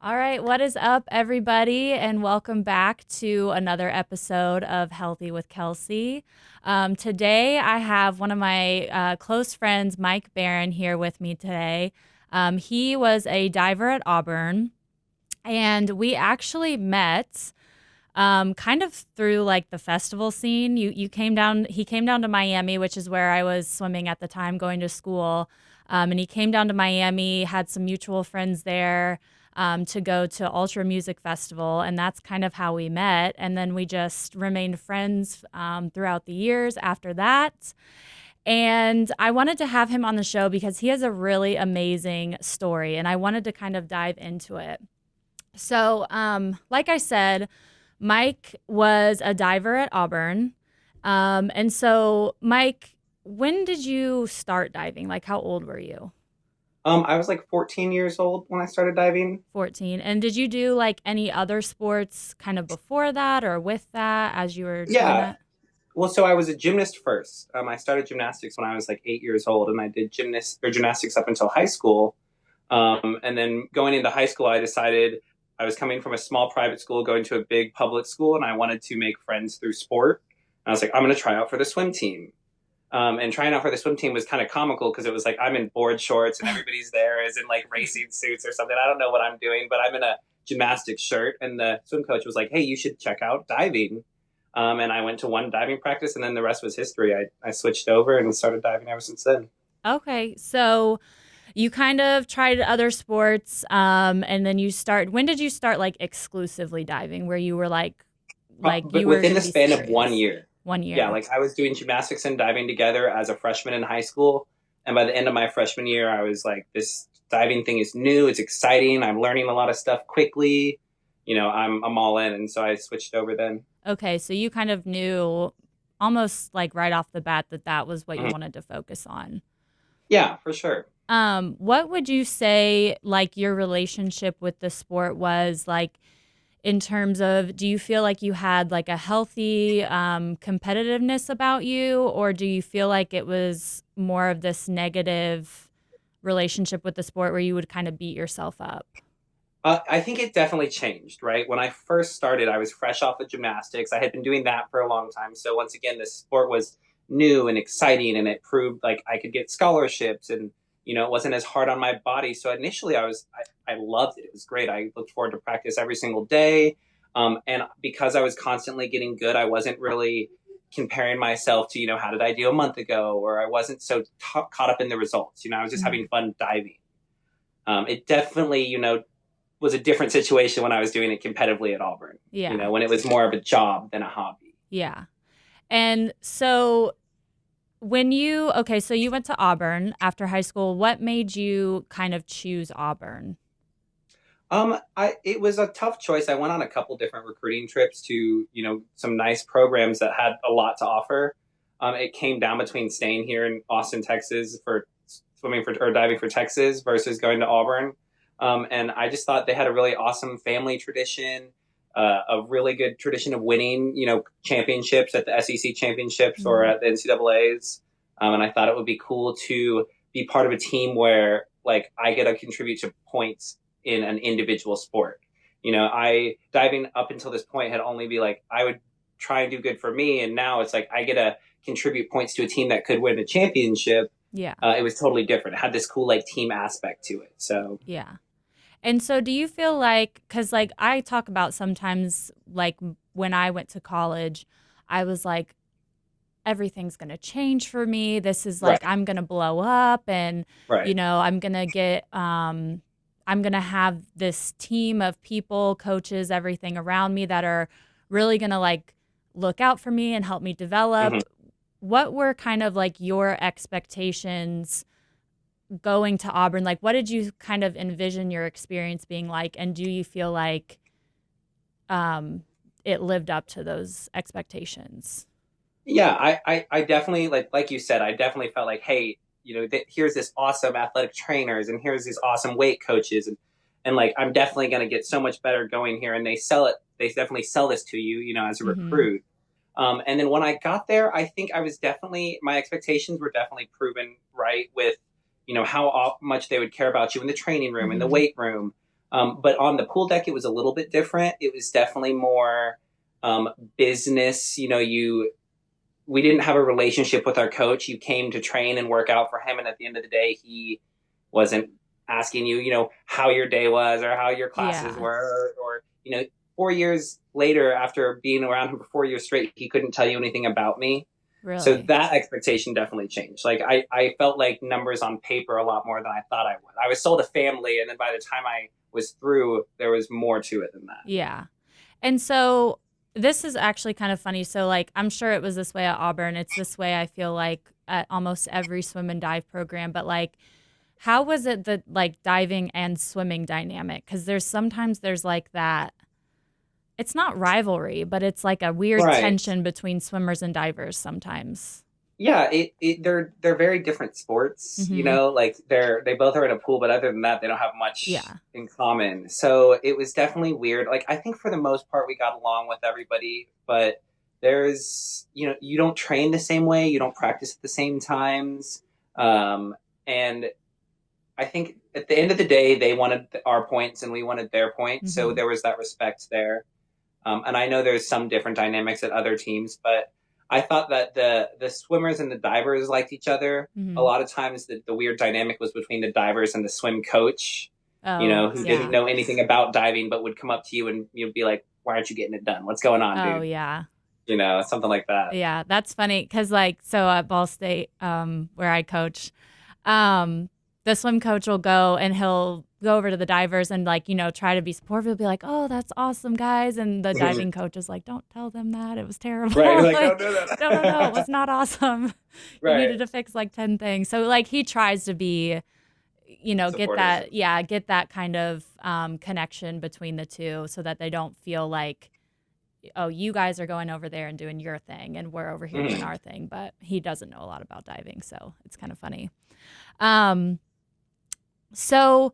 All right, what is up, everybody, and welcome back to another episode of Healthy with Kelsey. Today, I have one of my close friends, Mike Beran, here with me today. He was a diver at Auburn, and we actually met kind of through like the festival scene. You came down. He came down to Miami, which is where I was swimming at the time, going to school. And he came down to Miami, had some mutual friends there to go to Ultra Music Festival, and that's kind of how we met. And then we just remained friends throughout the years after that. And I wanted to have him on the show because he has a really amazing story, and I wanted to kind of dive into it. So, like I said, Mike was a diver at Auburn. And so, Mike, when did you start diving? Like, how old were you? I was like 14 years old when I started diving. 14. And did you do like any other sports kind of before that or with that as you were doing Yeah. that? Well, so I was a gymnast first. I started gymnastics when I was like 8 years old, and I did gymnastics up until high school. And then going into high school, I decided I was coming from a small private school, going to a big public school, and I wanted to make friends through sport. And I was like, I'm going to try out for the swim team. And trying out for the swim team was kind of comical because it was like I'm in board shorts and everybody's there is in like racing suits or something. I don't know what I'm doing, but I'm in a gymnastics shirt. And the swim coach was like, "Hey, you should check out diving." And I went to one diving practice, and then the rest was history. I switched over and started diving ever since then. Okay. So you kind of tried other sports and then when did you start like exclusively diving where you were like But you were within going the to be span of one serious? year, One yeah, year. like I was doing gymnastics and diving together as a freshman in high school. And by the end of my freshman year, I was like, this diving thing is new. It's exciting. I'm learning a lot of stuff quickly. I'm all in. And so I switched over then. Okay, so you kind of knew almost like right off the bat that that was what you Mhm. wanted to focus on. Yeah, for sure. What would you say like your relationship with the sport was like in terms of do you feel like you had like a healthy competitiveness about you, or do you feel like it was more of this negative relationship with the sport where you would kind of beat yourself up? I think it definitely changed, right? When I first started, I was fresh off of gymnastics. I had been doing that for a long time. So once again, this sport was new and exciting, and it proved like I could get scholarships, and it wasn't as hard on my body. So initially, I loved it. It was great. I looked forward to practice every single day, and because I was constantly getting good, I wasn't really comparing myself to how did I do a month ago, or I wasn't so caught up in the results. I was just Mhm. having fun diving. It definitely, was a different situation when I was doing it competitively at Auburn, Yeah. when it was more of a job than a hobby. Yeah. And so so you went to Auburn after high school. What made you kind of choose Auburn? It was a tough choice. I went on a couple different recruiting trips to, some nice programs that had a lot to offer. It came down between staying here in Austin, Texas for swimming for or diving for Texas versus going to Auburn. And I just thought they had a really awesome family tradition, a really good tradition of winning, championships at the SEC championships or Mhm. at the NCAA's. And I thought it would be cool to be part of a team where like I get to contribute to points in an individual sport. I diving up until this point had only be like I would try and do good for me, and now it's like I get to contribute points to a team that could win a championship. Yeah. It was totally different. It had this cool like team aspect to it. So Yeah. And so do you feel like cuz like I talk about sometimes like when I went to college, I was like everything's going to change for me. This is like right, I'm going to blow up and right. I'm going to get I'm going to have this team of people, coaches, everything around me that are really going to like look out for me and help me Mm-hmm. develop. What were kind of like your expectations going to Auburn? Like what did you kind of envision your experience being like, and do you feel like um it lived up to those expectations? Yeah, I definitely like you said, I definitely felt like, hey, here's this awesome athletic trainers, and here's these awesome weight coaches, and like I'm definitely going to get so much better going here, and they sell it. They definitely sell this to you, as a Mhm. recruit. And then when I got there, I think I was definitely my expectations were definitely proven right with, how much they would care about you in the training room, in the Mhm. weight room. But on the pool deck, it was a little bit different. It was definitely more business. We didn't have a relationship with our coach. You came to train and work out for him, and at the end of the day, he wasn't asking you, how your day was or how your classes Yeah, were, or 4 years later, after being around him for 4 years straight, he couldn't tell you anything about me. So really. that expectation definitely changed. Like I felt like numbers on paper a lot more than I thought I would. I was sold a family, and then by the time I was through, there was more to it than that. Yeah. And so this is actually kind of funny. So, like, I'm sure it was this way at Auburn. It's this way, I feel like, at almost every swim and dive program. But, like, how was it the like diving and swimming dynamic? Because there's like that, it's not rivalry, but it's like a weird Right. tension between swimmers and divers sometimes. Yeah, they're very different sports, Mm-hmm. like they both are in a pool, but other than that, they don't have much Yeah. in common. So it was definitely weird. Like I think for the most part we got along with everybody, but you don't train the same way, you don't practice at the same times. And I think at the end of the day they wanted our points and we wanted their points, so Mm-hmm. there was that respect there. And I know there's some different dynamics at other teams, but I thought that the swimmers and the divers liked each other. A Mm-hmm. lot of times, the weird dynamic was between the divers and the swim coach, Oh, who didn't yeah. know anything about diving, but would come up to you and you'd be like, "Why aren't you getting it done? What's going on, Oh, dude?" yeah. Something like that. Yeah. That's funny. Because, like, so at Ball State, where I coach, um, the swim coach will go and he'll go over to the divers and like, try to be supportive. He'll be like, "Oh, that's awesome, guys." And the diving coach is like, "Don't tell them that. It was Right? terrible." You're like, "Don't Like, do no, no, no, it that." was not awesome. You Right. needed to fix like 10 things. So like he tries to be, get Supportive. that, yeah, get that kind of connection between the two so that they don't feel like, oh, you guys are going over there and doing your thing and we're over here doing Mhm. our thing. But he doesn't know a lot about diving. So it's kind of funny. Um, so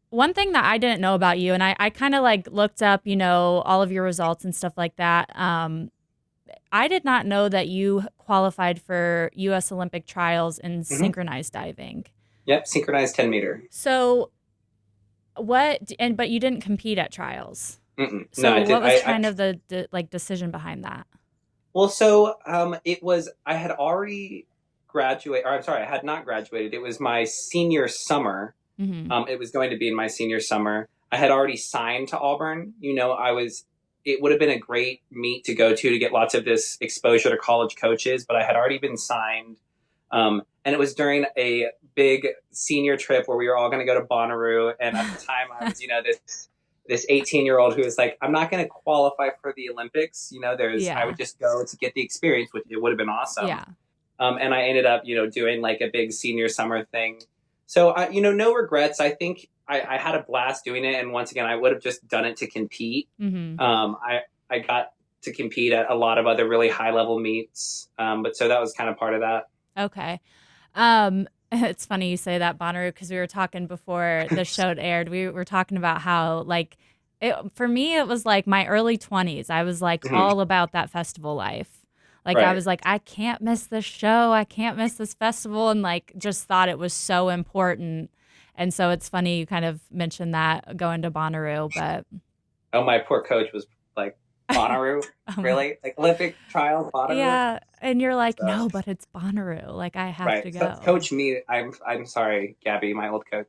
one thing that I didn't know about you, and I kind of like looked up, all of your results and stuff like that. I did not know that you qualified for U.S. Olympic trials in Mhm. synchronized diving. Yep. Synchronized 10 meter. So but you didn't compete at trials. Mm-mm. No, So I what did. was kind of the like decision behind that? Well, so it was. I had already graduated, or I'm sorry, I had not graduated. It was my senior summer. Mm-hmm. It was going to be in my senior summer. I had already signed to Auburn. I was. It would have been a great meet to go to get lots of this exposure to college coaches, but I had already been signed. And it was during a big senior trip where we were all going to go to Bonnaroo. And at the time, I was, this 18-year-old who was like, I'm not going to qualify for the Olympics. I Yeah. would just go to get the experience, which it would have been awesome. Yeah. And I ended up, doing like a big senior summer thing. So, no regrets. I think I had a blast doing it. And once again, I would have just done it to compete. Mm-hmm. I got to compete at a lot of other really high level meets. But so that was kind of part of that. Okay. It's funny you say that, Bonnaroo, because we were talking before the show aired. We were talking about how, like, for me, it was like my early 20s. I was like Mhm. all about that festival life. Like, I Right. was like, I can't miss this show. I can't miss this festival. And like, just thought it was so important. And so it's funny you kind of mentioned that going to Bonnaroo, but Oh, my poor coach was like, Bonnaroo? I'm like, Really? Like Olympic trials, Bonnaroo? yeah. And you're like, So, no, but it's Bonnaroo. Like, I have right. to So, go. coach me. I'm sorry, Gabby, my old coach.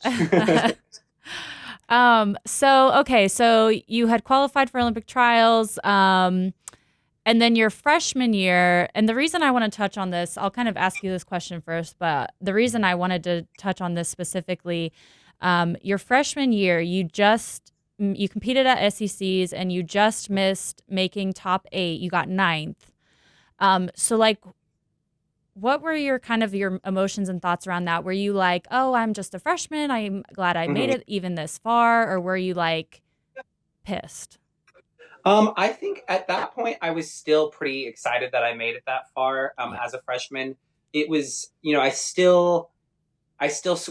So okay, so you had qualified for Olympic trials, and then your freshman year, and the reason I want to touch on this, I'll kind of ask you this question first, but the reason I wanted to touch on this specifically, your freshman year, you competed at SECs and you just missed making top 8. You got ninth. So like what were your emotions and thoughts around that? Were you like, "Oh, I'm just a freshman. I'm glad I made Mhm. it even this far," or were you like pissed? I think at that point I was still pretty excited that I made it that far. Yeah. As a freshman, it was, I still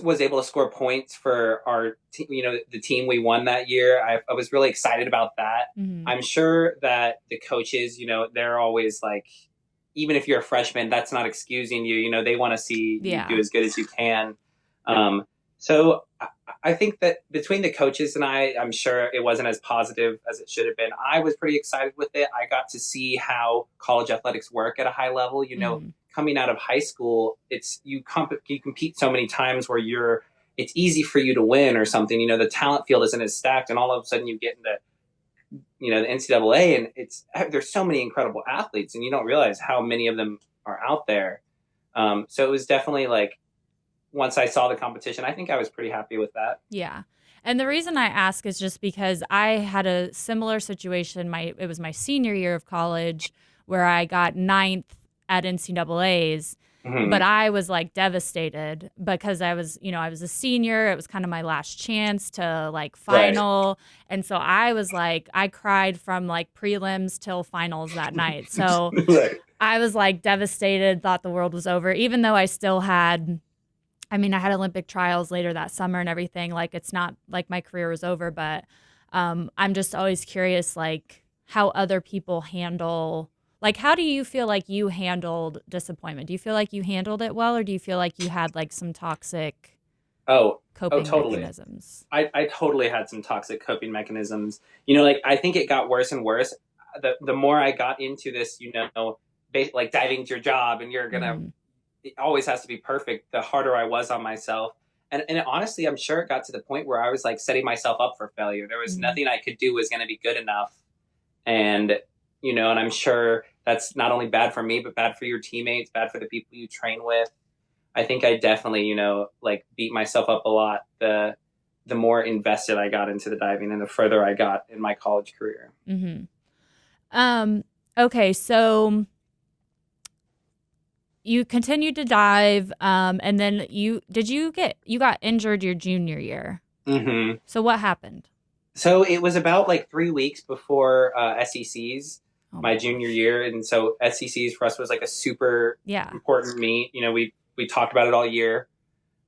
was able to score points for our, the team we won that year. I was really excited about that. Hmm. I'm sure that the coaches, they're always like, even if you're a freshman, that's not excusing you. They want to see you do Yeah. as good as you can. Um, so I think that between the coaches and I'm sure it wasn't as positive as it should have been. I was pretty excited with it. I got to see how college athletics work at a high level. Mm, Coming out of high school, you compete so many times where it's easy for you to win or something. The talent field isn't as stacked, and all of a sudden you get into the NCAA, and there's so many incredible athletes, and you don't realize how many of them are out there. So it was definitely like once I saw the competition, I think I was pretty happy with that. yeah. And the reason I ask is just because I had a similar situation. It was my senior year of college where I got ninth at NCAA's, but Hmm. I was like devastated because I was a senior. It was kind of my last chance to like Right. final. And so I was like, I cried from like prelims till finals that night. So Right. I was like devastated, thought the world was over, even though I had Olympic trials later that summer and everything. Like, it's not like my career was over, but I'm just always curious, like, how other people handle, like, how do you feel like you handled disappointment? Do you feel like you handled it well, or do you feel like you had like some toxic Oh, oh, coping totally. mechanisms? I totally had some toxic coping mechanisms. I think it got worse and worse. The more I got into this, like diving into your job and Mm-hmm. it always has to be perfect. The harder I was on myself. And honestly, I'm sure it got to the point where I was like setting myself up for failure. There was Mm-hmm. nothing I could do was going to be good enough. And, and I'm sure that's not only bad for me, but bad for your teammates, bad for the people you train with. I think I definitely, like beat myself up a lot the more invested I got into the diving and the further I got in my college career. Mm-hmm. Okay, so you continued to dive, and then you got injured your junior year. Hmm. So what happened? So it was about like 3 weeks before SECs Oh my my junior gosh. year, and so SECs for us was like a super Yeah. important meet. We talked about it all year,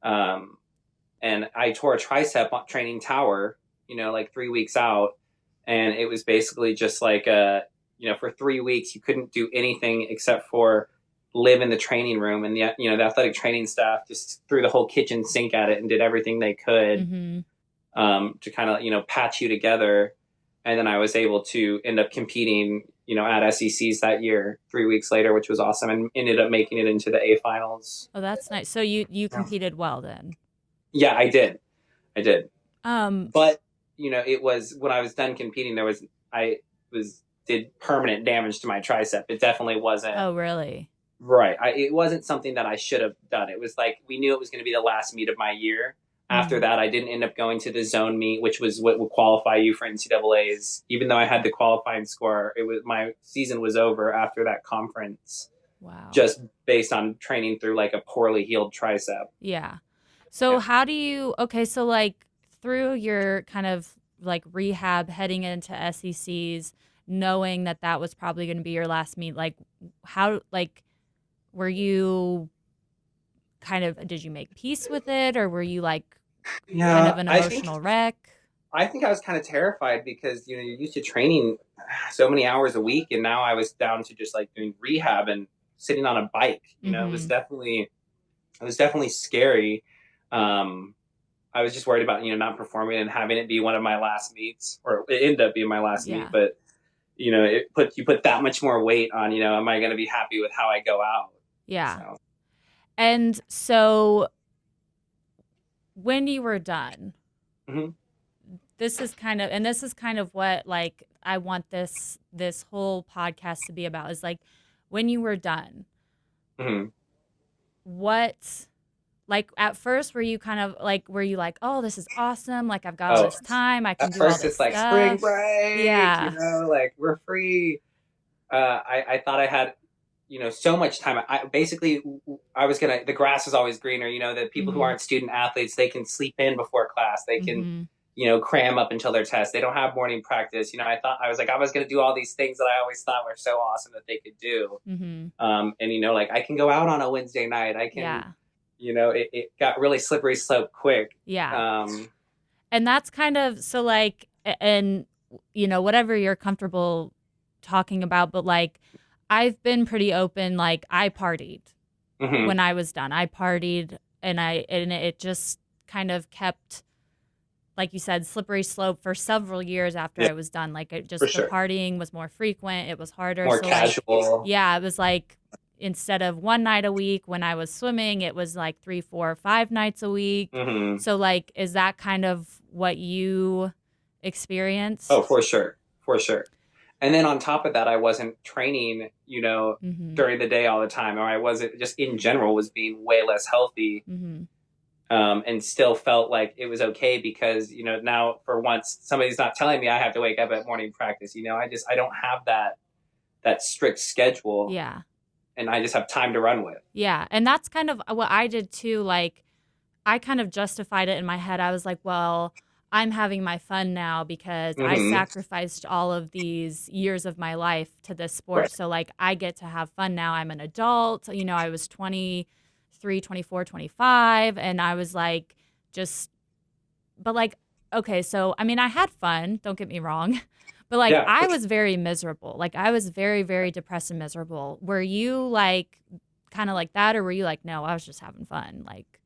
um, and I tore a tricep on training tower. Like 3 weeks out, and it was basically just like for 3 weeks you couldn't do anything except for live in the training room, and the athletic training staff just threw the whole kitchen sink at it and did everything they could Mm-hmm. to kind of patch you together. And then I was able to end up competing at SECs that year 3 weeks later, which was awesome, and ended up making it into the A finals. Oh, that's nice. So you Yeah. competed well then. Yeah, I did. Um. But it was when I was done competing, I was did permanent damage to my tricep. It definitely wasn't Oh, really? right. It wasn't something that I should have done. It was like we knew it was going to be the last meet of my year. After Mm. that, I didn't end up going to the zone meet, which was what would qualify you for NCAA's. Even though I had the qualifying score, it was my season was over after that conference, Wow. just based on training through like a poorly healed tricep. Yeah. So Yeah. how do you? Okay. So like through your kind of like rehab, heading into SECs, knowing that that was probably going to be your last meet, like how like were you kind of did you make peace with it, or were you like kind Yeah, of an I think emotional wreck? I think I was kind of terrified because you're used to training so many hours a week, and now I was down to just like doing rehab and sitting on a bike. Mm-hmm. It was definitely scary. Um, I was just worried about not performing and having it be one of my last meets, or it ended up being my last meet. Yeah. But you put that much more weight on. Am I going to be happy with how I go out? Yeah. So. And so when you were done, Hmm. this is kind of what like I want this whole podcast to be about is like when you were done, Hmm. what like at first were you like, oh, this is awesome, like I've got all Oh, this time, I can at do all first this it's like spring stuff. break. Yeah. Like we're free. I thought I had so much time. I was gonna. The grass is always greener. The people who Mhm. aren't student athletes, they can sleep in before class. They can Mhm. cram up until their test. They don't have morning practice. I was gonna do all these things that I always thought were so awesome that they could do. Mhm. And like I can go out on a Wednesday night. I can. Yeah. It got really slippery slope quick. Yeah. Um, And that's kind of so like and whatever you're comfortable talking about, but like I've been pretty open, like I partied mhm. when I was done. I partied and it just kind of kept like you said, slippery slope for several years after Yeah, I was done. Like it for just the sure. partying was more frequent, it was harder. More So like casual. yeah, it was like instead of one night a week when I was swimming, it was like 3, 4, 5 nights a week. Hmm. So like is that kind of what you Oh, experienced? for sure. For sure. And then on top of that, I wasn't training, Mhm. during the day all the time, or I wasn't just in general was being way less healthy, Mhm. and still felt like it was okay because, now for once somebody's not telling me I have to wake up at morning practice. I don't have that strict schedule, Yeah. and I just have time to run with. Yeah. And that's kind of what I did too. Like I kind of justified it in my head. I was like, well, I'm having my fun now because I Hmm. sacrificed all of these years of my life to this sport. Right. So, like, I get to have fun now. I'm an adult. I was 23, 24, 25. And I was like, just, but like, okay, so, I mean, I had fun. Don't get me wrong. But like, Yeah, I for sure. was very miserable. Like, I was very, very depressed and miserable. Were you like, kind of like that? Or were you like, no, I was just having fun? Like,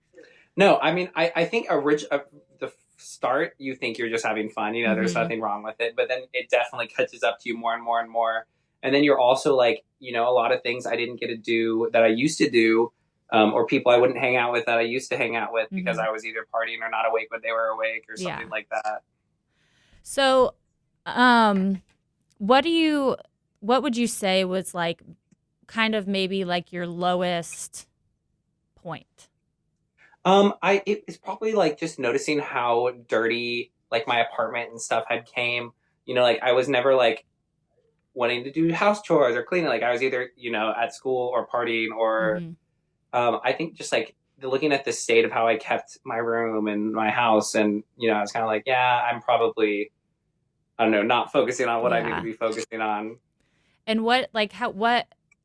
No, I mean, I think the start, you think you're just having fun, there's mm nothing wrong with it, but then it definitely catches up to you more and more and more. And then you're also like, a lot of things I didn't get to do that I used to do, or people I wouldn't hang out with that I used to hang out with hmm. Mm because hmm. I was either partying or not awake when they were awake or something Yeah. like that. So, um, what do you, what would you say was like kind of maybe like your lowest point? It's probably like just noticing how dirty like my apartment and stuff had came. Like I was never like wanting to do house chores or cleaning. Like I was either, at school or partying or, Mm-hmm. I think just like looking at the state of how I kept my room and my house. And, I was kind of like, yeah, I'm probably, I don't know, not focusing on what I need to Yeah. be focusing on. And what, like,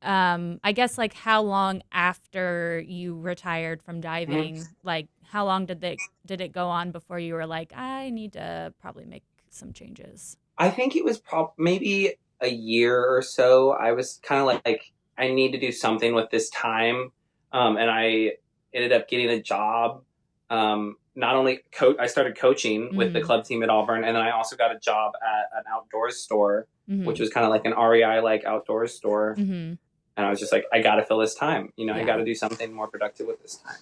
I guess like how long after you retired from Mhm. diving, like how long did it go on before you were like, I need to probably make some changes? I think it was maybe a year or so. I was kind of like, I need to do something with this time. And I ended up getting a job. Not only I started coaching with the Mm-hmm. club team at Auburn, and then I also got a job at an outdoors store, which Mm-hmm. was kind of like an REI like outdoors store. Mm-hmm. And I was just like, I got to fill this time. I got Yeah. to do something more productive with this time.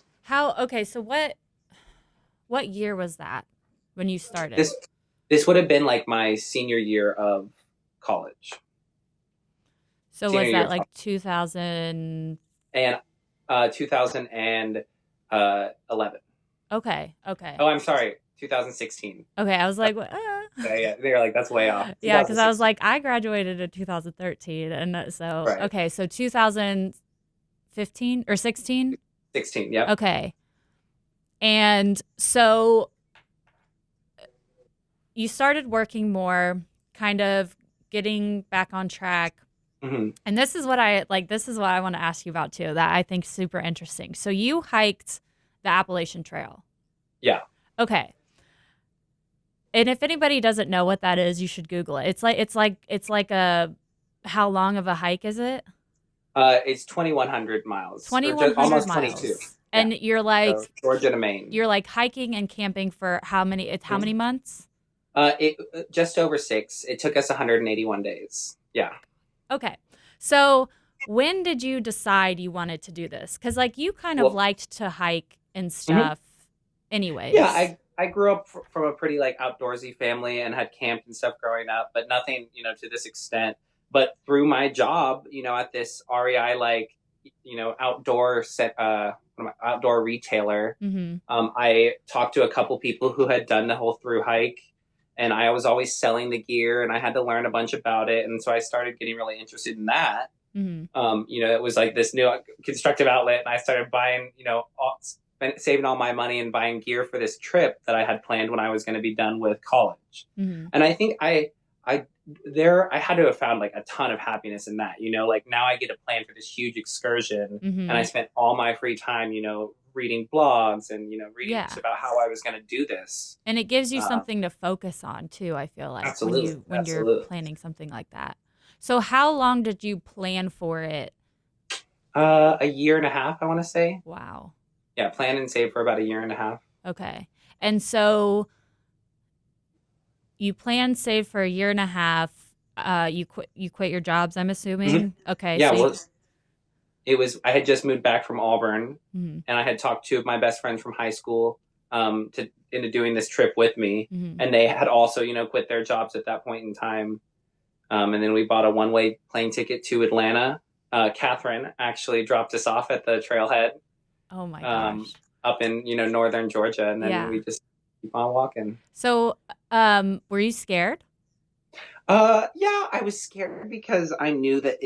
Okay, so what year was that when you started? This this would have been like my senior year of college, So senior was year that of college, like 2000? and 2011. Okay, okay. Oh, I'm sorry, 2016. Okay, I was Uh, like, what? yeah, yeah, they're like that's way off. Yeah, because I was 2016, like, I graduated in 2013. And so, right? okay, so 2015 or 16? 16. Yep. Okay. And so you started working more, kind of getting back on track. Hmm. And this is what this is what I want to ask you about too, that I think super interesting. So you hiked the Appalachian Trail. Yeah. Okay. And if anybody doesn't know what that is, you should Google it. It's like a how long of a hike is it? It's 2,100 miles, or just 2,100 almost 22. miles. Yeah. And So Georgia to Maine. you're like hiking and camping for how many? It's how many Mhm. months? It just over 6. It took us 181 days. Yeah. Okay. So when did you decide you wanted to do this? Because like you kind of Well, liked to hike and mhm. stuff, Yeah, anyways. I grew up from a pretty like outdoorsy family and had camped and stuff growing up, but nothing, to this extent. But through my job, at this REI like, outdoor retailer, Mm-hmm. I talked to a couple people who had done the whole through hike, and I was always selling the gear, and I had to learn a bunch about it, and so I started getting really interested in that. Mm-hmm. It was like this new constructive outlet, and I started buying, saving all my money and buying gear for this trip that I had planned when I was going to be done with college. Mm-hmm. And I think I had to have found like a ton of happiness in that. Like now I get to plan for this huge excursion, and I Mm-hmm. spent all my free time, reading blogs and reading just Yeah. about how I was going to do this. And it gives you Uh, something to focus on too, I feel like, Absolutely, when you're absolutely. planning something like that. So how long did you plan for it? A year and a half, I want to say. Wow. Yeah, plan and save for about a year and a half. Okay. And so you planned save for a year and a half. You quit your jobs, I'm Mhm. assuming. Okay, Yeah, so you, well, it was, I had just moved back from Auburn, mhm, and I had talked to my best friends from high school to into doing this trip with me, mhm. and they had also, quit their jobs at that point in time. And then we bought a one-way plane ticket to Atlanta. Catherine actually dropped us off at the trailhead Oh my um, gosh. up in northern Georgia, and then Yeah. we just keep on walking. So, were you scared? Yeah, I was scared because I knew that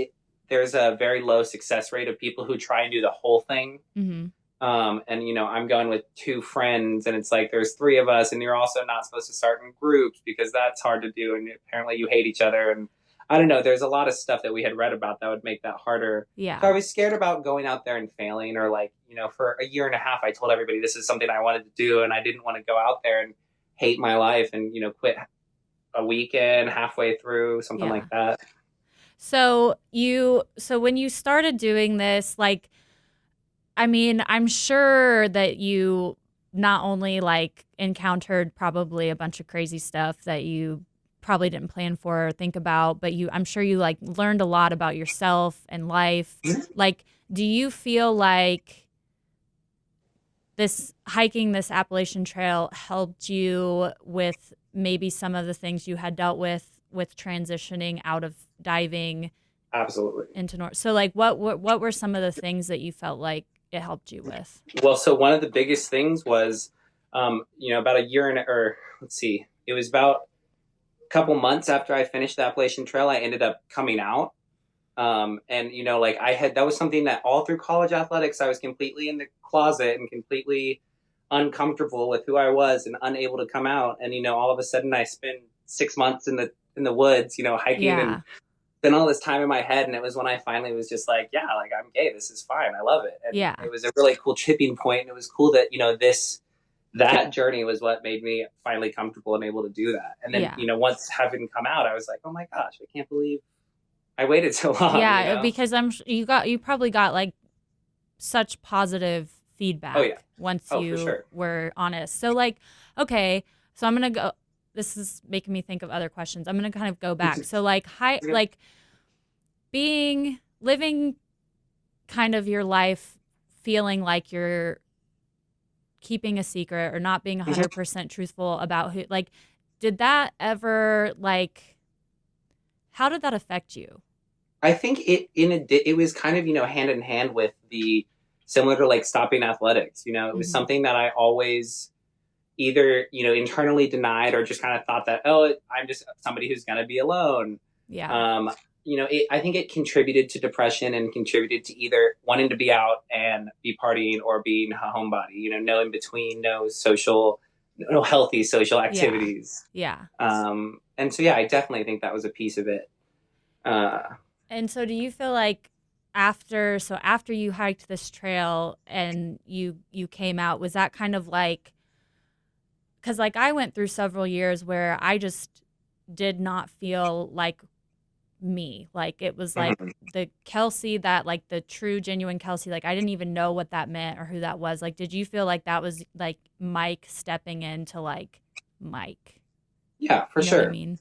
there's a very low success rate of people who try and do the whole thing. Mhm. And I'm going with two friends, and it's like there's three of us, and you're also not supposed to start in groups because that's hard to do, and apparently you hate each other, and I don't know. There's a lot of stuff that we had read about that would make that harder. So Yeah. I was scared about going out there and failing, or like for a year and a half, I told everybody this is something I wanted to do, and I didn't want to go out there and hate my life and quit a weekend halfway through, something Yeah. like that. So when you started doing this, like, I mean, I'm sure that you not only like encountered probably a bunch of crazy stuff that you probably didn't plan for or think about, but I'm sure you like learned a lot about yourself and life. Like, do you feel like this hiking this Appalachian Trail helped you with maybe some of the things you had dealt with transitioning out of diving Absolutely. into North? So like what were some of the things that you felt like it helped you with? Well, so one of the biggest things was, about a year and or let's see, it was about a couple months after I finished the Appalachian Trail, I ended up coming out. And like that was something that all through college athletics, I was completely in the closet and completely uncomfortable with who I was and unable to come out. And all of a sudden, I spent 6 months in the woods, hiking and Yeah. spent all this time in my head. And it was when I finally was just like, yeah, like I'm gay. This is fine. I love it. And Yeah. it was a really cool tipping point. And it was cool that that journey was what made me finally comfortable and able to do that. And then Yeah. once having come out, I was like, oh my gosh, I can't believe I waited so long. Because you probably got like such positive Oh yeah. feedback once Oh, for you sure. were honest. So like, okay, so I'm gonna go. This is making me think of other questions. I'm gonna kind of go back. So like, like being living kind of your life, feeling like you're keeping a secret or not being Mhm. 100% truthful about who. Like, did that ever like? How did that affect you? I think it was kind of hand in hand with the similar to like stopping athletics. It was Hmm. something that I always either internally denied or just kind of thought that, oh, I'm just somebody who's going to be alone. Yeah. um, I think it contributed to depression and contributed to either wanting to be out and be partying or being a homebody. No in between, no social, no healthy social Yeah. activities. Yeah. And so yeah, I definitely think that was a piece of it. uh, And so do you feel like after you hiked this trail and you came out, was that kind of like, cuz like I went through several years where I just did not feel like me. Like it was like mhm. the Kelsey that like the true genuine Kelsey, like I didn't even know what that meant or who that was. Like did you feel like that was like Mike stepping into like Mike? Yeah, for You know what I sure. mean?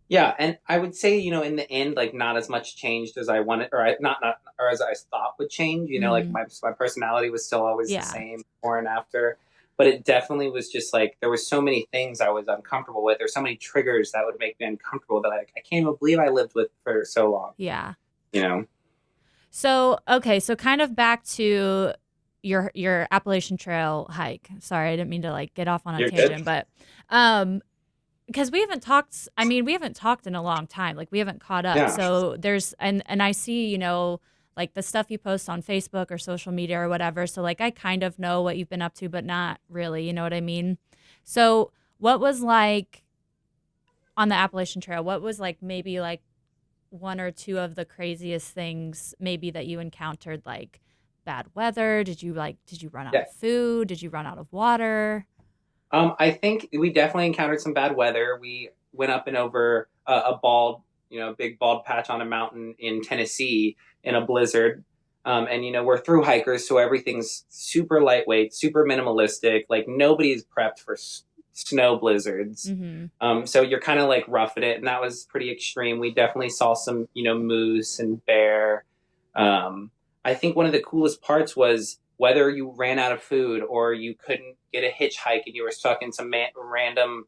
Yeah, and I would say, in the end, like not as much changed as I wanted, or not, or as I thought would change. Like Mhm. my personality was still always the Yeah. same, before and after. But it definitely was just like there was so many things I was uncomfortable with. There's so many triggers that would make me uncomfortable that I can't even believe I lived with for so long. Yeah. You know? So, okay, so kind of back to your Appalachian Trail hike. Sorry, I didn't mean to like get off on a You're good. tangent, but um because we haven't talked, I mean, we haven't talked in a long time. Like we haven't caught up. Yeah. So there's and I see, like the stuff you post on Facebook or social media or whatever. So like I kind of know what you've been up to, but not really, you know what I mean? So, what was like on the Appalachian Trail? What was like maybe like one or two of the craziest things maybe that you encountered, like bad weather? Did you run out Yeah. of food? Did you run out of water? I think we definitely encountered some bad weather. We went up and over a bald, big bald patch on a mountain in Tennessee in a blizzard. And we're through hikers, so everything's super lightweight, super minimalistic. Like nobody's prepped for snow blizzards. Mm-hmm. So you're kind of like roughing it, and that was pretty extreme. We definitely saw some, moose and bear. Um, I think one of the coolest parts was whether you ran out of food or you couldn't get a hitchhike and you were stuck in some random,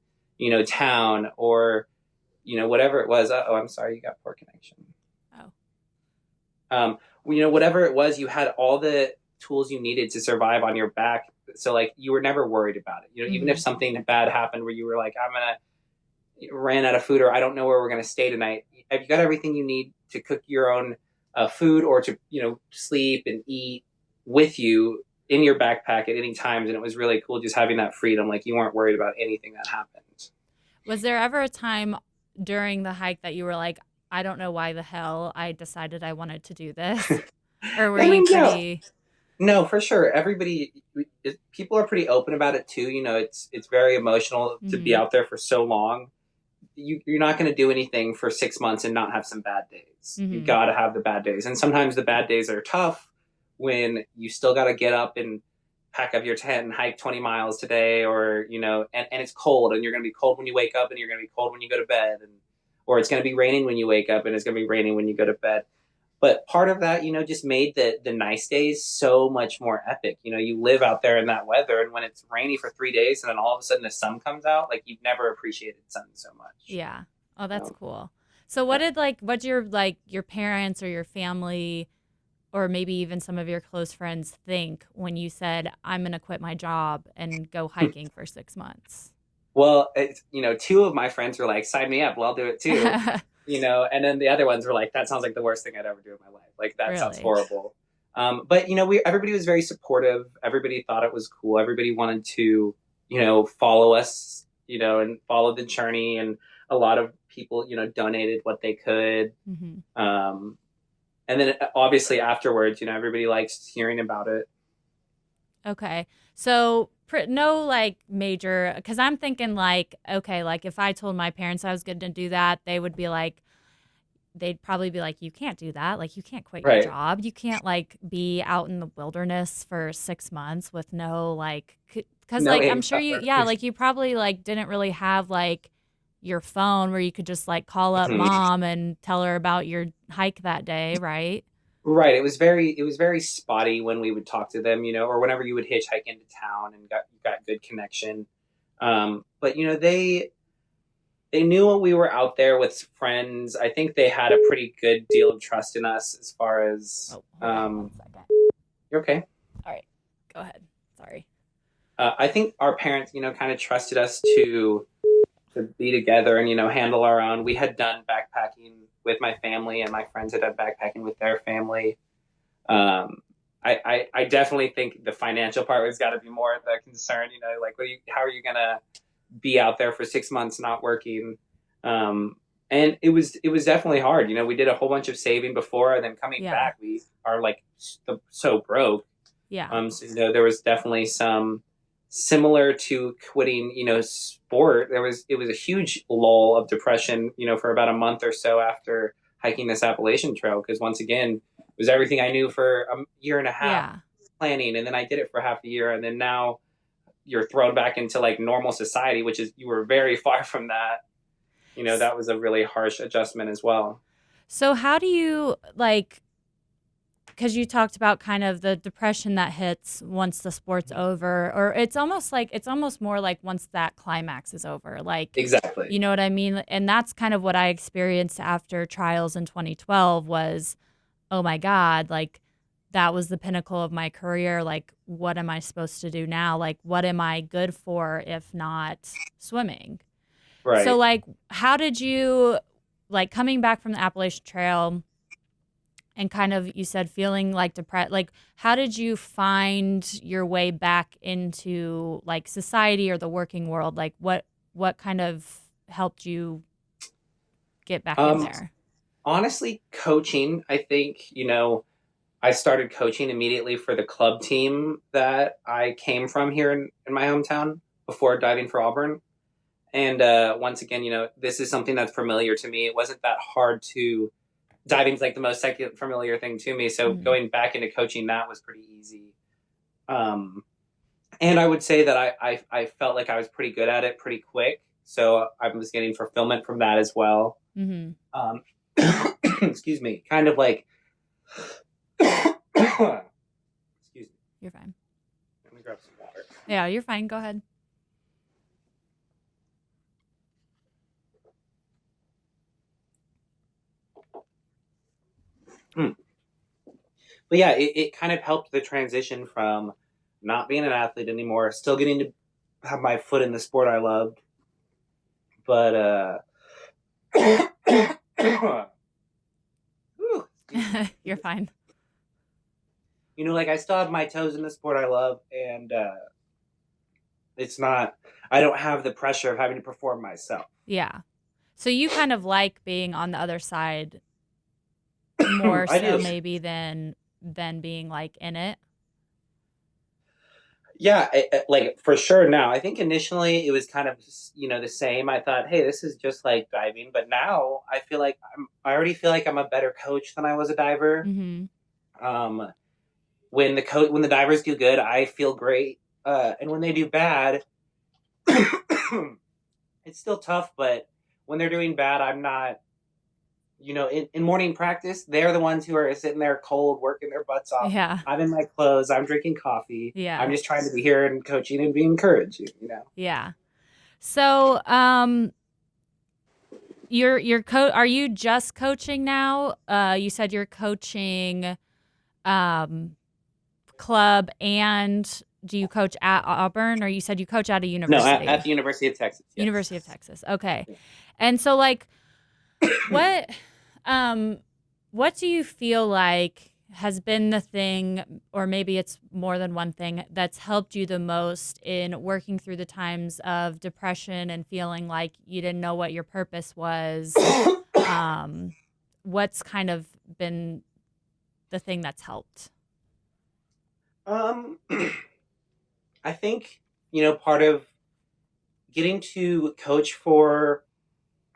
town or, whatever it was. Oh, I'm sorry, you got poor connection. Oh. Um, whatever it was, you had all the tools you needed to survive on your back. So like you were never worried about it. Even if Mm-hmm. something bad happened where you were like, I'm gonna ran out of food or I don't know where we're gonna stay tonight. Have you got everything you need to cook your own food or to sleep and eat with you in your backpack at any times? And it was really cool just having that freedom. Like you weren't worried about anything that happened. Was there ever a time during the hike that you were like, I don't know why the hell I decided I wanted to do this? Or were I you mean, no, pretty. no, for sure. People are pretty open about it too. It's very emotional to be Mm-hmm. out there for so long. You're not going to do anything for 6 months and not have some bad days. You Mm-hmm. got to have the bad days, and sometimes the bad days are tough when you still got to get up and pack up your tent and hike 20 miles today, or and it's cold, and you're going to be cold when you wake up, and you're going to be cold when you go to bed, or it's going to be raining when you wake up, and it's going to be raining when you go to bed. But part of that, just made the nice days so much more epic. You live out there in that weather, and when it's rainy for 3 days, and then all of a sudden the sun comes out, like you've never appreciated sun so much. Yeah. Oh, that's So, could So what yeah. did what your parents or your family or maybe even some of your close friends think when you said I'm going to quit my job and go hiking for 6 months? Well, two of my friends were like, "Sign me up. Well, I'll do it too." And then the other ones were like, "That sounds like the worst thing I'd ever do in my life. Like that sounds Really? horrible." But we everybody was very supportive. Everybody thought it was cool. Everybody wanted to follow us, and follow the journey. And a lot of people donated what they could. Mhm. Um, and then obviously afterwards, everybody likes hearing about it. Okay. So no major cuz I'm thinking okay, if I told my parents I was going to do that, they'd probably be like, you can't do that. Like, you can't quit your Right. job. You can't be out in the wilderness for 6 months with no because No I'm sure income. yeah, you probably didn't really have your phone where you could just call up mom and tell her about your hike that day, right? Right. It was very spotty when we would talk to them, or whenever you would hitchhike into town and got good connection. But they knew we were out there with friends. I think they had a pretty good deal of trust in us as far as Oh, hold on one second. you're okay. All right, go ahead. Sorry. I think our parents, kind of trusted us to be together and handle our own. We had done backpacking with my family, and my friends had done backpacking with their family. I definitely think the financial part has got to be more of the concern. Like how are you gonna be out there for 6 months not working? And it was definitely hard. We did a whole bunch of saving before, and then coming Yeah. back, we are like so broke. Yeah. So there was definitely some similar to quitting, sport. It was a huge lull of depression, for about a month or so after hiking this Appalachian Trail, because once again, it was everything I knew for a year and a half Yeah. planning, and then I did it for half a year, and then now you're thrown back into like normal society, which is you were very far from that. That was a really harsh adjustment as well. So how do you because you talked about kind of the depression that hits once the sport's over, or it's almost more like once that climax is over. Exactly. You know what I mean? And that's kind of what I experienced after trials in 2012 was, oh my God, that was the pinnacle of my career. Like, what am I supposed to do now? Like, what am I good for if not swimming? So, Right. how did you, coming back from the Appalachian Trail and kind of, you said feeling depressed, how did you find your way back into society or the working world? What kind of helped you get back in Um, there? Honestly, coaching, I think, I started coaching immediately for the club team that I came from here in my hometown before diving for Auburn. And once again, this is something that's familiar to me. It wasn't that hard to diving's like the most second familiar thing to me. So Mhm. going back into coaching that was pretty easy. Um, And I would say that I felt like I was pretty good at it pretty quick. So I was getting fulfillment from that as well. Mm-hmm. Um, excuse me, kind of like, excuse me, You're fine. let me grab some water. Yeah, you're fine. Go ahead. Hmm. But yeah, it kind of helped the transition from not being an athlete anymore, still getting to have my foot in the sport I loved, but whew, You're fine. like I still have my toes in the sport I love, and it's not. I don't have the pressure of having to perform myself. Yeah. So you kind of like being on the other side more I so do. maybe than being like in it. Yeah, like for sure now. I think initially it was kind of the same. I thought, hey, this is just like diving, but now I feel like I already feel like I'm a better coach than I was a diver. Mm-hmm. Um, when the divers do good, I feel great, and when they do bad, it's still tough. But when they're doing bad, I'm not. In morning practice, they're the ones who are sitting there cold, working their butts off. Yeah. I'm in my clothes. I'm drinking coffee. I'm Yeah. just trying to be here and coaching and be encouraged. Yeah. So, are you just coaching now? You said you're coaching um club, and do you coach at Auburn, or you said you coach at a No, at university? the University of Texas. University of Yes. Texas. Okay. And so like what um what do you feel like has been the thing, or maybe it's more than one thing, that's helped you the most in working through the times of depression and feeling like you didn't know what your purpose was? Um what's kind of been the thing that's helped? um, I think part of getting to coach for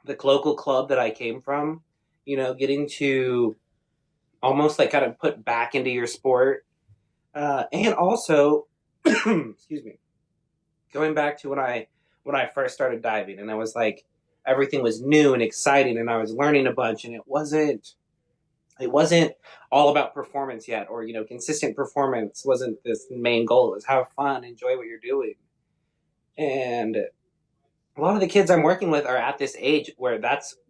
the local club that I came from, getting to almost like kind of put back into your sport, and also, excuse me, going back to when I first started diving, and I was like everything was new and exciting, and I was learning a bunch, and it wasn't all about performance yet, or consistent performance wasn't this main goal. It was have fun, enjoy what you're doing, and a lot of the kids I'm working with are at this age where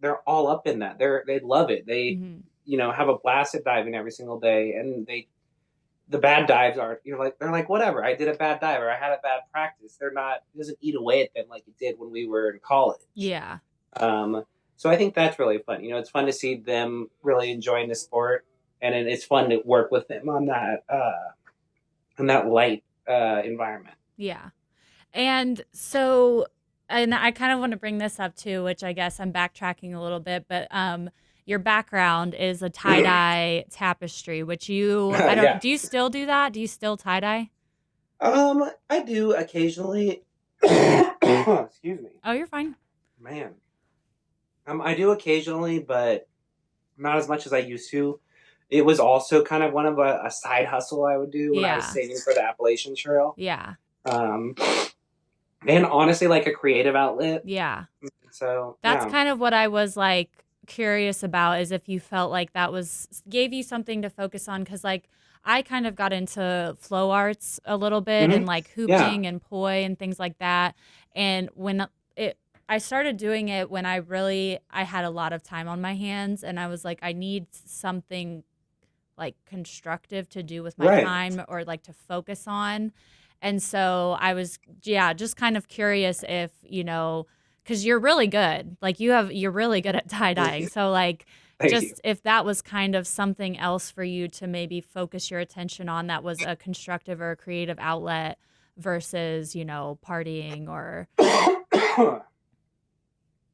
they're all up in that. They love it. They Mhm. have a blast at diving every single day, and the bad dives are they're like whatever. I did a bad dive or I had a bad practice. It doesn't eat away at them like it did when we were in college. Yeah. Um, so I think that's really fun. It's fun to see them really enjoying the sport, and it's fun to work with them on that light environment. Yeah. And so, and I kind of want to bring this up too, which I guess I'm backtracking a little bit, but your background is a tie-dye tapestry, which I don't, Yeah. do you still do that? Do you still tie-dye? I do occasionally. Excuse me, Oh, you're fine. man. I do occasionally, but not as much as I used to. It was also kind of one of a side hustle I would do when I was Yeah. saving for the Appalachian Trail. Yeah. Um, and honestly, like a creative outlet. Yeah. So That's yeah. kind of what I was like curious about, is if you felt like that was gave you something to focus on, cuz like I kind of got into flow arts a little bit, Hmm. and like Yeah. hooping and poi and things like that. And when it I started doing it when I had a lot of time on my hands, and I was like, I need something like constructive to do with my Right. time, or like to focus on. And so I was, yeah, just kind of curious if, because you're really good. Like you're really good at tie Thank dyeing. you. So like, Thank you. just if that was kind of something else for you to maybe focus your attention on, that was a constructive or a creative outlet versus, partying or.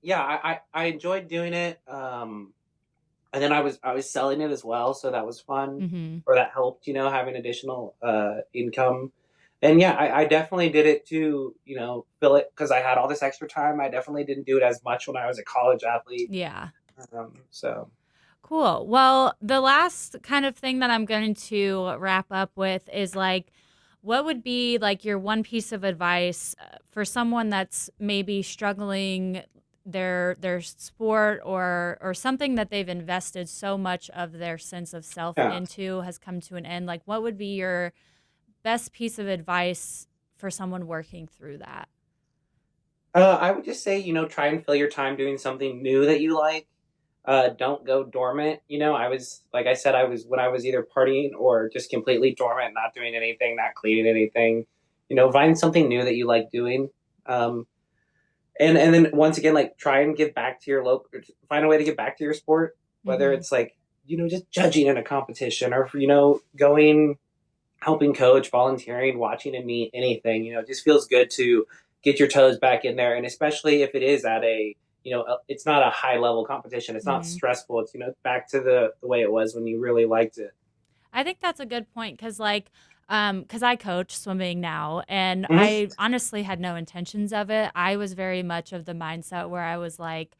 Yeah, I enjoyed doing it. And then I was selling it as well, so that was fun, Hmm. or that helped, having additional income. And yeah, I definitely did it to fill it because I had all this extra time. I definitely didn't do it as much when I was a college athlete. Yeah. So Cool. Well, the last kind of thing that I'm going to wrap up with is like, what would be like your one piece of advice for someone that's maybe struggling their sport or something that they've invested so much of their sense of self Yeah. into has come to an end? Like, what would be your best piece of advice for someone working through that? I would just say, try and fill your time doing something new that you like. Don't go dormant. Like I said, when I was either partying or just completely dormant, not doing anything, not cleaning anything. Find something new that you like doing. Um, and then once again, like try and give back to your local, find a way to give back to your sport, whether Mm-hmm. it's like, just judging in a competition or, going, helping coach, volunteering, watching a meet, anything, it just feels good to get your toes back in there. And especially if it is at it's not a high level competition. It's not Mm-hmm. stressful. It's, back to the way it was when you really liked it. I think that's a good point because, like, because I coach swimming now, and Mm-hmm. I honestly had no intentions of it. I was very much of the mindset where I was like,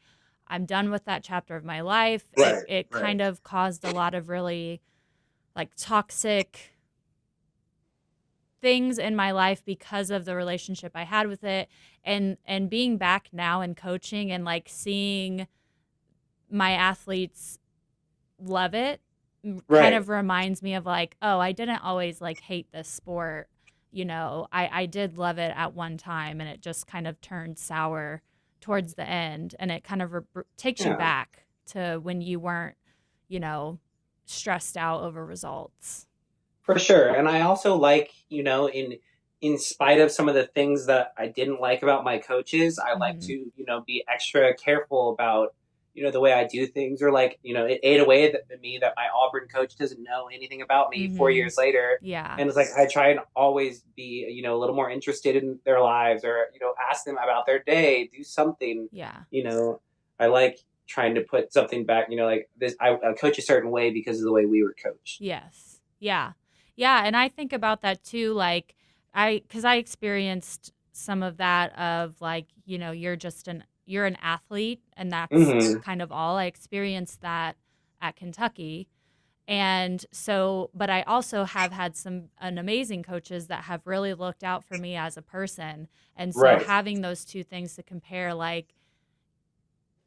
I'm done with that chapter of my life. It Right. it Right. kind of caused a lot of really like toxic things in my life because of the relationship I had with it, and being back now and coaching and like seeing my athletes love it kind Right. of reminds me of like, oh, I didn't always like hate this sport. I did love it at one time and it just kind of turned sour towards the end. And it kind of takes you Yeah. back to when you weren't, you know, stressed out over results. For sure. And I also like, in spite of some of the things that I didn't like about my coaches, I like Hmm. to, be extra careful about, the way I do things, or like, it ate away at me that my Auburn coach doesn't know anything about me four Hmm. years later. Yeah. And it's like I try and always be, a little more interested in their lives, or, ask them about their day, do something, Yeah. you know. I like trying to put something back, like this. I coach a certain way because of the way we were coached. Yes. Yeah. Yeah. And I think about that too. Like, because I experienced some of that of like, you're an athlete and that's Hmm. kind of all. I experienced that at Kentucky. And so, but I also have had an amazing coaches that have really looked out for me as a person. And so Right. having those two things to compare, like,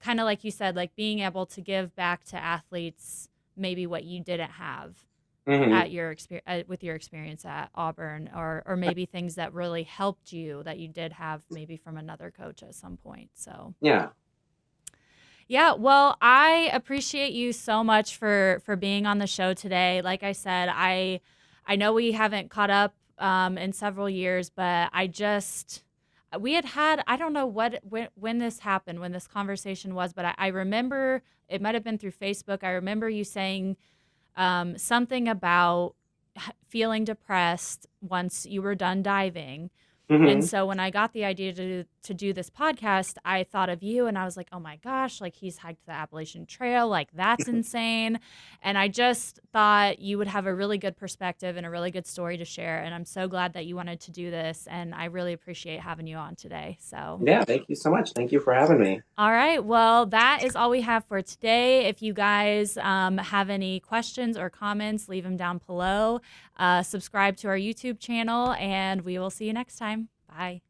kind of like you said, like being able to give back to athletes maybe what you didn't have Hmm. at your experience with your experience at Auburn, or maybe things that really helped you that you did have maybe from another coach at some point. So Yeah. yeah, well, I appreciate you so much for being on the show today. Like I said, I know we haven't caught up in several years, but we had I don't know when this happened, when this conversation was, but I remember it might have been through Facebook. I remember you saying something about feeling depressed once you were done diving. And Hmm. so when I got the idea to do this podcast, I thought of you and I was like, oh my gosh, like he's hiked the Appalachian Trail. Like that's insane. And I just thought you would have a really good perspective and a really good story to share. And I'm so glad that you wanted to do this. And I really appreciate having you on today. So. Yeah. Thank you so much. Thank you for having me. All right. Well, that is all we have for today. If you guys have any questions or comments, leave them down below. Subscribe to our YouTube channel, and we will see you next time. Bye.